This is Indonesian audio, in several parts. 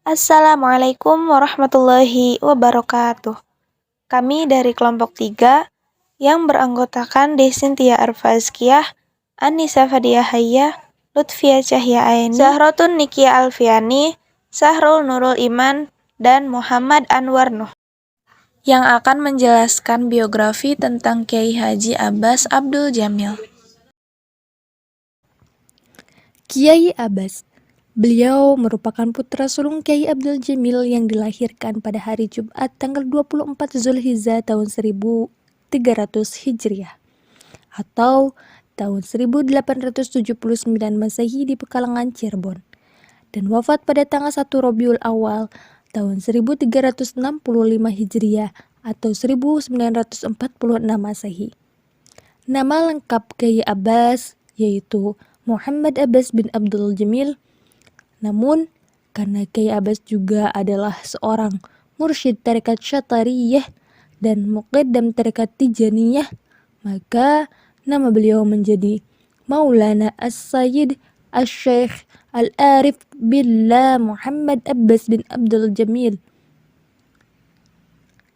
Assalamualaikum warahmatullahi wabarakatuh. Kami dari kelompok 3 yang beranggotakan Desintia Arfazkiyah, Anissa Fadia Hayya, Lutfia Cahya Aini, Zahratun Nikia Alfiani, Sahrul Nurul Iman, dan Muhammad Anwar Nuh, yang akan menjelaskan biografi tentang Kiai Haji Abbas Abdul Jamil. Kiai Abbas. Beliau merupakan putra sulung Kiai Abdul Jamil yang dilahirkan pada hari Jumat tanggal 24 Zulhijjah tahun 1300 Hijriah atau tahun 1879 Masehi di Pekalongan, Cirebon, dan wafat pada tanggal 1 Rabiul Awal tahun 1365 Hijriah atau 1946 Masehi. Nama lengkap Kiai Abbas yaitu Muhammad Abbas bin Abdul Jamil. Namun, karena Kiai Abbas juga adalah seorang mursyid tarekat Syatariyah dan muqaddam tarekat Tijaniyah, maka nama beliau menjadi Maulana As-Sayyid Asy-Syaikh Al-Arif Billah Muhammad Abbas bin Abdul Jamil.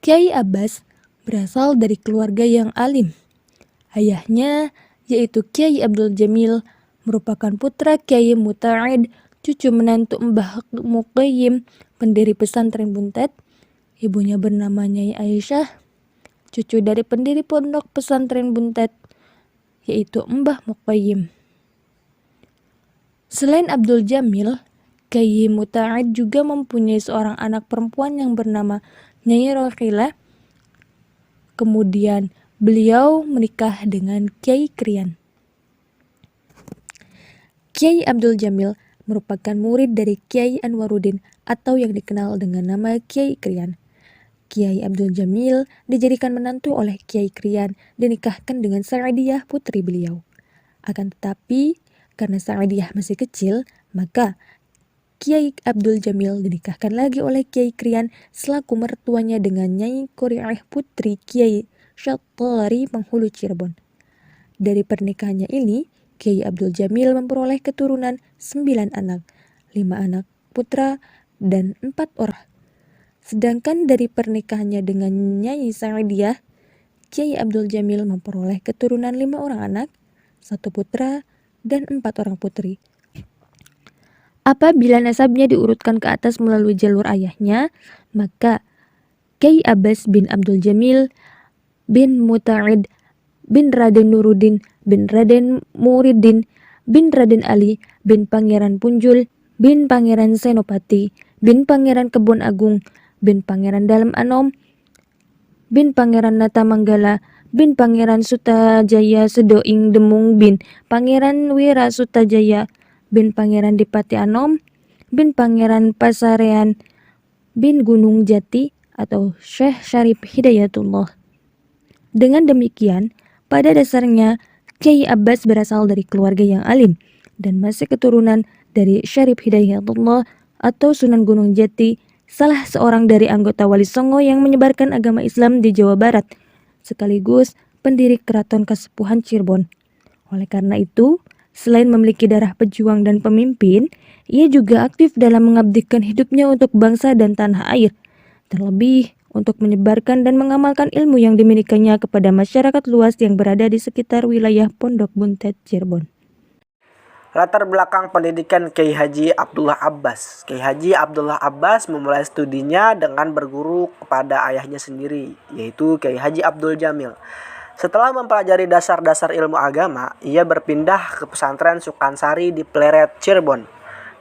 Kiai Abbas berasal dari keluarga yang alim. Ayahnya, yaitu Kiai Abdul Jamil, merupakan putra Kiai Muta'id, cucu menantu Mbah Muqayyim, pendiri pesantren Buntet. Ibunya bernama Nyai Aisyah, cucu dari pendiri pondok pesantren Buntet, yaitu Mbah Muqayyim. Selain Abdul Jamil, Kiai Muta'id juga mempunyai seorang anak perempuan yang bernama Nyai Rokhila. Kemudian beliau menikah dengan Kiai Krian. Kiai Abdul Jamil merupakan murid dari Kiai Anwaruddin atau yang dikenal dengan nama Kiai Krian. Kiai Abdul Jamil dijadikan menantu oleh Kiai Krian dan dinikahkan dengan Sa'adiyah putri beliau. Akan tetapi, karena Sa'adiyah masih kecil, maka Kiai Abdul Jamil dinikahkan lagi oleh Kiai Krian selaku mertuanya dengan Nyai Qori'ah putri Kiai Syatari Penghulu Cirebon. Dari pernikahannya ini, Kiai Abdul Jamil memperoleh keturunan 9 anak, 5 anak putra dan 4 orang. Sedangkan dari pernikahannya dengan Nyai Sa'adiyah, Kiai Abdul Jamil memperoleh keturunan 5 orang anak, 1 putra dan 4 orang putri. Apabila nasabnya diurutkan ke atas melalui jalur ayahnya, maka Kiai Abbas bin Abdul Jamil bin Muta'id bin Raden Nuruddin bin Raden Muridin bin Raden Ali bin Pangeran Punjul bin Pangeran Senopati bin Pangeran Kebon Agung bin Pangeran Dalem Anom bin Pangeran Nata Manggala bin Pangeran Sutajaya Sedoing Demung bin Pangeran Wira Sutajaya bin Pangeran Dipati Anom bin Pangeran Pasarean bin Gunung Jati atau Syekh Syarif Hidayatullah. Dengan demikian, pada dasarnya Kiai Abbas berasal dari keluarga yang alim dan masih keturunan dari Syarif Hidayatullah atau Sunan Gunung Jati, salah seorang dari anggota Wali Songo yang menyebarkan agama Islam di Jawa Barat, sekaligus pendiri Keraton Kasepuhan Cirebon. Oleh karena itu, selain memiliki darah pejuang dan pemimpin, ia juga aktif dalam mengabdikan hidupnya untuk bangsa dan tanah air, terlebih untuk menyebarkan dan mengamalkan ilmu yang dimilikinya kepada masyarakat luas yang berada di sekitar wilayah Pondok Buntet, Cirebon. Latar belakang pendidikan Kiai Haji Abdullah Abbas. Kiai Haji Abdullah Abbas memulai studinya dengan berguru kepada ayahnya sendiri, yaitu Kiai Haji Abdul Jamil. Setelah mempelajari dasar-dasar ilmu agama, ia berpindah ke pesantren Sukansari di Pleret, Cirebon,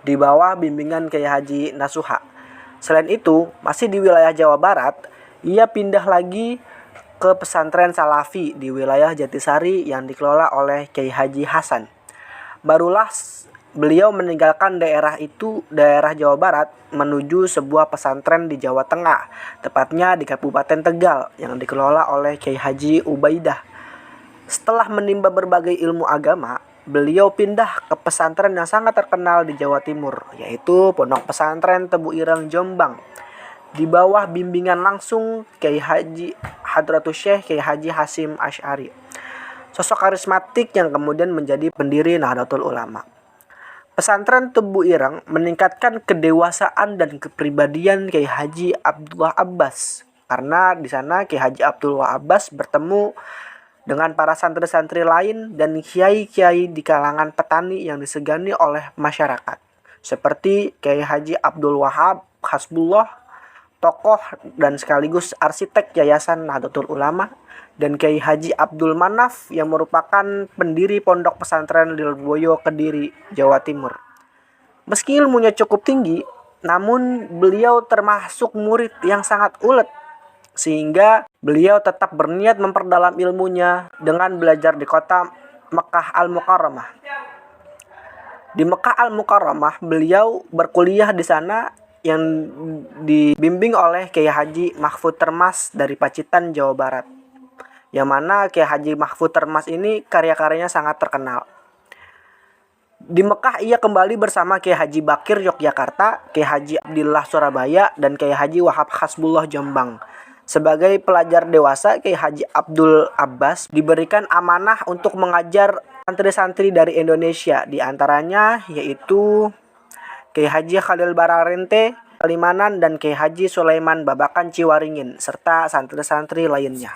di bawah bimbingan Kiai Haji Nasuha. Selain itu, masih di wilayah Jawa Barat, ia pindah lagi ke pesantren Salafi di wilayah Jatisari yang dikelola oleh Kiai Haji Hasan. Barulah beliau meninggalkan daerah Jawa Barat, menuju sebuah pesantren di Jawa Tengah, tepatnya di Kabupaten Tegal yang dikelola oleh Kiai Haji Ubaidah. Setelah menimba berbagai ilmu agama, beliau pindah ke pesantren yang sangat terkenal di Jawa Timur, yaitu Pondok Pesantren Tebu Ireng, Jombang, di bawah bimbingan langsung Kiai Haji Hadratus Syekh Kiai Haji Hasyim Asy'ari, sosok karismatik yang kemudian menjadi pendiri Nahdlatul Ulama. Pesantren Tebu Ireng meningkatkan kedewasaan dan kepribadian Kiai Haji Abdullah Abbas. Karena di sana Kiai Haji Abdullah Abbas bertemu dengan para santri-santri lain dan kiai-kiai di kalangan petani yang disegani oleh masyarakat. Seperti Kiai Haji Abdul Wahab Hasbullah, tokoh dan sekaligus arsitek Yayasan Nahdlatul Ulama, dan Kiai Haji Abdul Manaf yang merupakan pendiri Pondok Pesantren Lirboyo Kediri, Jawa Timur. Meski ilmunya cukup tinggi, namun beliau termasuk murid yang sangat ulet, sehingga beliau tetap berniat memperdalam ilmunya dengan belajar di kota Mekah Al-Mukarramah. Di Mekah Al-Mukarramah, beliau berkuliah di sana yang dibimbing oleh Kiai Haji Mahfud Termas dari Pacitan, Jawa Barat. Yang mana Kiai Haji Mahfud Termas ini karya-karyanya sangat terkenal. Di Mekah ia kembali bersama Kiai Haji Bakir Yogyakarta, Kiai Haji Abdillah Surabaya, dan Kiai Haji Wahab Hasbullah Jombang. Sebagai pelajar dewasa, Kiai Haji Abdul Abbas diberikan amanah untuk mengajar santri-santri dari Indonesia, di antaranya yaitu Kiai Haji Khalil Bararente Kalimanan dan Kiai Haji Sulaiman Babakan Ciwaringin serta santri-santri lainnya.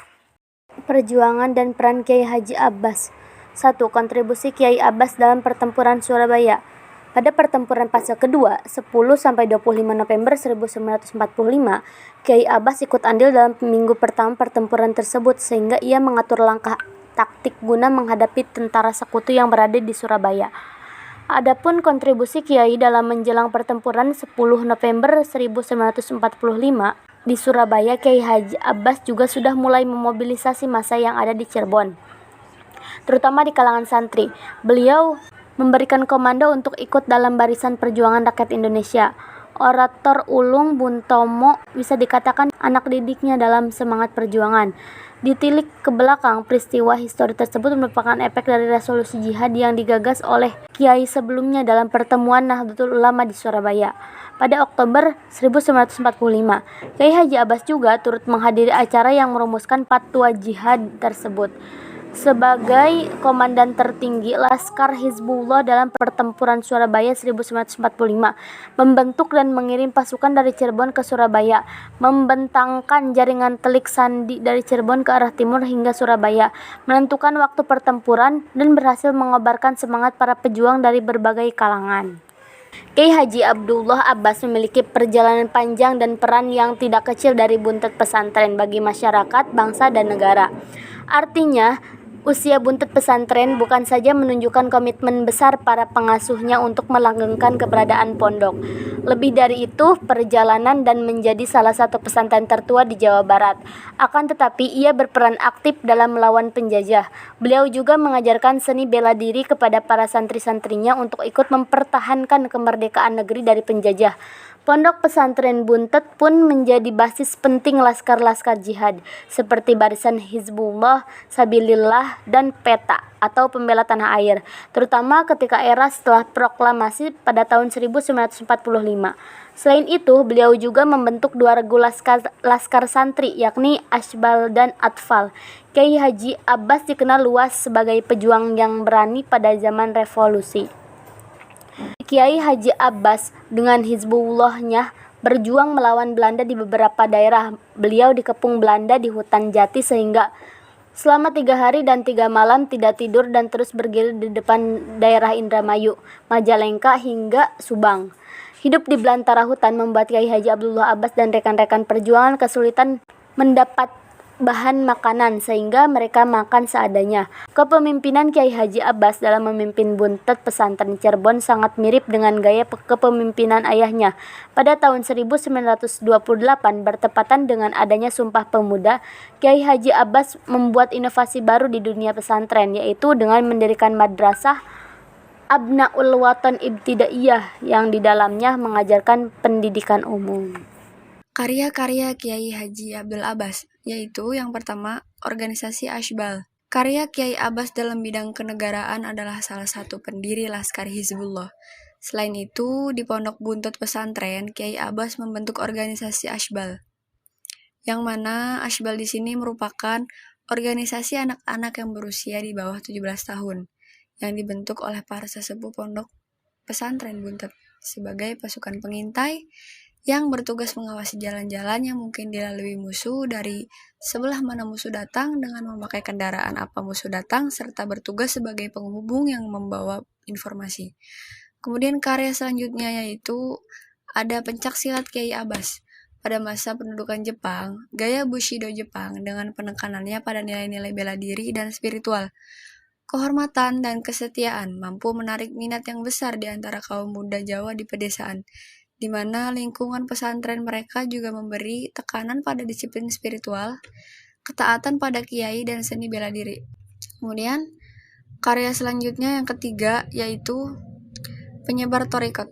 Perjuangan dan peran Kiai Haji Abbas. 1. Kontribusi Kiai Abbas dalam pertempuran Surabaya. Pada pertempuran fase kedua, 10-25 November 1945, Kiai Abbas ikut andil dalam minggu pertama pertempuran tersebut sehingga ia mengatur langkah taktik guna menghadapi tentara sekutu yang berada di Surabaya. Adapun kontribusi Kiai dalam menjelang pertempuran 10 November 1945 di Surabaya, Kiai Haji Abbas juga sudah mulai memobilisasi massa yang ada di Cirebon, terutama di kalangan santri. Beliau memberikan komando untuk ikut dalam barisan perjuangan rakyat Indonesia. Orator Ulung Bun Tomo bisa dikatakan anak didiknya dalam semangat perjuangan. Ditilik ke belakang, peristiwa histori tersebut merupakan efek dari resolusi jihad yang digagas oleh kiai sebelumnya dalam pertemuan Nahdlatul Ulama di Surabaya. Pada Oktober 1945, Kiai Haji Abbas juga turut menghadiri acara yang merumuskan fatwa jihad tersebut. Sebagai komandan tertinggi Laskar Hizbullah dalam pertempuran Surabaya 1945, membentuk dan mengirim pasukan dari Cirebon ke Surabaya, membentangkan jaringan telik sandi dari Cirebon ke arah timur hingga Surabaya, menentukan waktu pertempuran, dan berhasil mengobarkan semangat para pejuang dari berbagai kalangan. Kiai Haji Abdullah Abbas memiliki perjalanan panjang dan peran yang tidak kecil dari buntet pesantren bagi masyarakat, bangsa, dan negara. Artinya, usia buntet pesantren bukan saja menunjukkan komitmen besar para pengasuhnya untuk melanggengkan keberadaan pondok. Lebih dari itu, perjalanan dan menjadi salah satu pesantren tertua di Jawa Barat. Akan tetapi, ia berperan aktif dalam melawan penjajah. Beliau juga mengajarkan seni bela diri kepada para santri-santrinya untuk ikut mempertahankan kemerdekaan negeri dari penjajah. Pondok pesantren Buntet pun menjadi basis penting laskar-laskar jihad seperti Barisan Hizbullah, Sabilillah, dan PETA atau Pembela Tanah Air, terutama ketika era setelah proklamasi pada tahun 1945. Selain itu, beliau juga membentuk dua regu laskar santri, yakni Ashbal dan Atfal. Kiai Haji Abbas dikenal luas sebagai pejuang yang berani pada zaman revolusi. Kiai Haji Abbas dengan Hizbullahnya berjuang melawan Belanda di beberapa daerah. Beliau dikepung Belanda di hutan jati sehingga selama 3 hari dan 3 malam tidak tidur dan terus bergelir di depan daerah Indramayu, Majalengka hingga Subang. Hidup di belantara hutan membuat Kiai Haji Abdullah Abbas dan rekan-rekan perjuangan kesulitan mendapat bahan makanan sehingga mereka makan seadanya. Kepemimpinan Kiai Haji Abbas dalam memimpin buntet pesantren Cirebon sangat mirip dengan gaya kepemimpinan ayahnya. Pada tahun 1928 bertepatan dengan adanya Sumpah Pemuda, Kiai Haji Abbas membuat inovasi baru di dunia pesantren, yaitu dengan mendirikan madrasah Abnaul Watan Ibtidaiyah yang di dalamnya mengajarkan pendidikan umum. Karya-karya Kiai Haji Abdul Abbas, yaitu yang pertama, organisasi Ashbal. Karya Kiai Abbas dalam bidang kenegaraan adalah salah satu pendiri Laskar Hizbullah. Selain itu, di Pondok Buntut Pesantren, Kiai Abbas membentuk organisasi Ashbal, yang mana Ashbal di sini merupakan organisasi anak-anak yang berusia di bawah 17 tahun, yang dibentuk oleh para sesepuh Pondok pesantren Buntet sebagai pasukan pengintai yang bertugas mengawasi jalan-jalan yang mungkin dilalui musuh dari sebelah mana musuh datang dengan memakai kendaraan apa musuh datang serta bertugas sebagai penghubung yang membawa informasi. Kemudian karya selanjutnya yaitu ada pencaksilat Kiai Abbas. Pada masa pendudukan Jepang, gaya Bushido Jepang dengan penekanannya pada nilai-nilai bela diri dan spiritual, kehormatan dan kesetiaan mampu menarik minat yang besar di antara kaum muda Jawa di pedesaan, di mana lingkungan pesantren mereka juga memberi tekanan pada disiplin spiritual, ketaatan pada kiai dan seni bela diri. Kemudian, karya selanjutnya yang ketiga yaitu penyebar thariqat.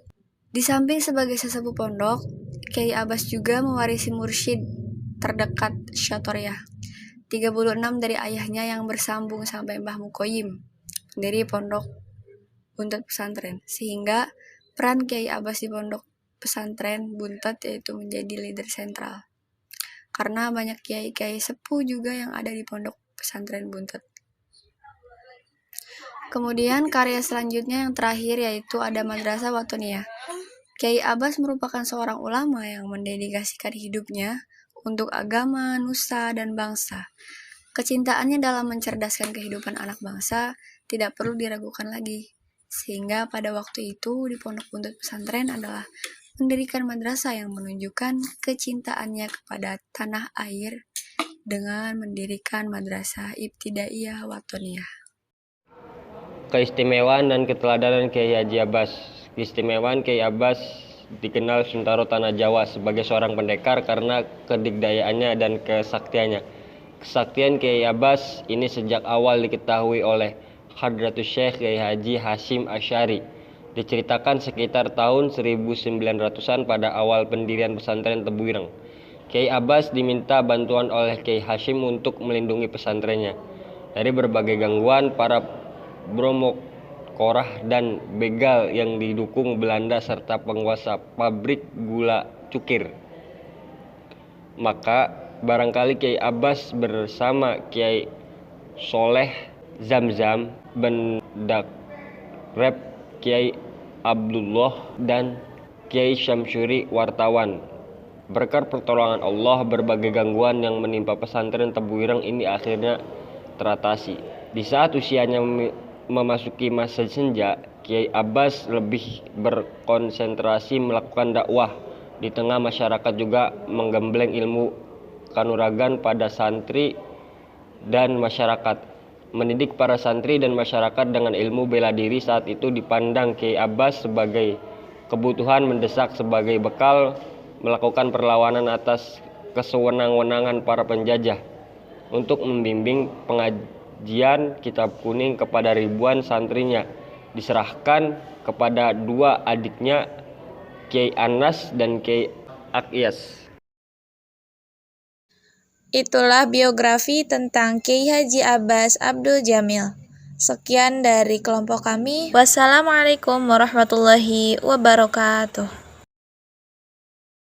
Di samping sebagai sesepuh pondok, Kiai Abbas juga mewarisi mursyid terdekat Syatoriah, 36 dari ayahnya yang bersambung sampai Mbah Mukoyim, pendiri pondok Buntet pesantren, sehingga peran Kiai Abbas di pondok pesantren Buntet yaitu menjadi leader sentral. Karena banyak kiai-kiai sepuh juga yang ada di pondok pesantren Buntet. Kemudian karya selanjutnya yang terakhir yaitu ada Madrasah Watoniyah. Kiai Abbas merupakan seorang ulama yang mendedikasikan hidupnya untuk agama, nusa, dan bangsa. Kecintaannya dalam mencerdaskan kehidupan anak bangsa tidak perlu diragukan lagi. Sehingga pada waktu itu di Pondok Buntet Pesantren adalah mendirikan madrasah yang menunjukkan kecintaannya kepada tanah air dengan mendirikan Madrasah Ibtidaiyah Watoniyah. Keistimewaan dan keteladanan Kiai Haji Abbas. Keistimewaan Kiai Abbas dikenal Suntaro Tanah Jawa sebagai seorang pendekar karena kedikdayaannya dan kesaktiannya. Kesaktian Kiai Abbas ini sejak awal diketahui oleh Hadratus Syekh Kiai Haji Hashim Asy'ari. Diceritakan sekitar tahun 1900-an pada awal pendirian pesantren Tebuireng. Kiai Abbas diminta bantuan oleh Kiai Hashim untuk melindungi pesantrennya dari berbagai gangguan para Bromo Korah dan begal yang didukung Belanda serta penguasa pabrik gula cukir. Maka barangkali Kiai Abbas bersama Kiai Soleh Zamzam, Bendakrep, Kiai Abdullah dan Kiai Syamsuri wartawan. Berkat pertolongan Allah, berbagai gangguan yang menimpa pesantren Tebuireng ini akhirnya teratasi. Di saat usianya memasuki masa senja, Kiai Abbas lebih berkonsentrasi melakukan dakwah di tengah masyarakat, juga menggembleng ilmu kanuragan pada santri dan masyarakat. Mendidik para santri dan masyarakat dengan ilmu bela diri saat itu dipandang Kiai Abbas sebagai kebutuhan mendesak sebagai bekal melakukan perlawanan atas kesewenang-wenangan para penjajah. Untuk membimbing pengajian kitab kuning kepada ribuan santrinya diserahkan kepada dua adiknya, Kiai Anas dan Kiai Akyas. Itulah biografi tentang Kiai Haji Abbas Abdul Jamil. Sekian dari kelompok kami. Wassalamualaikum warahmatullahi wabarakatuh.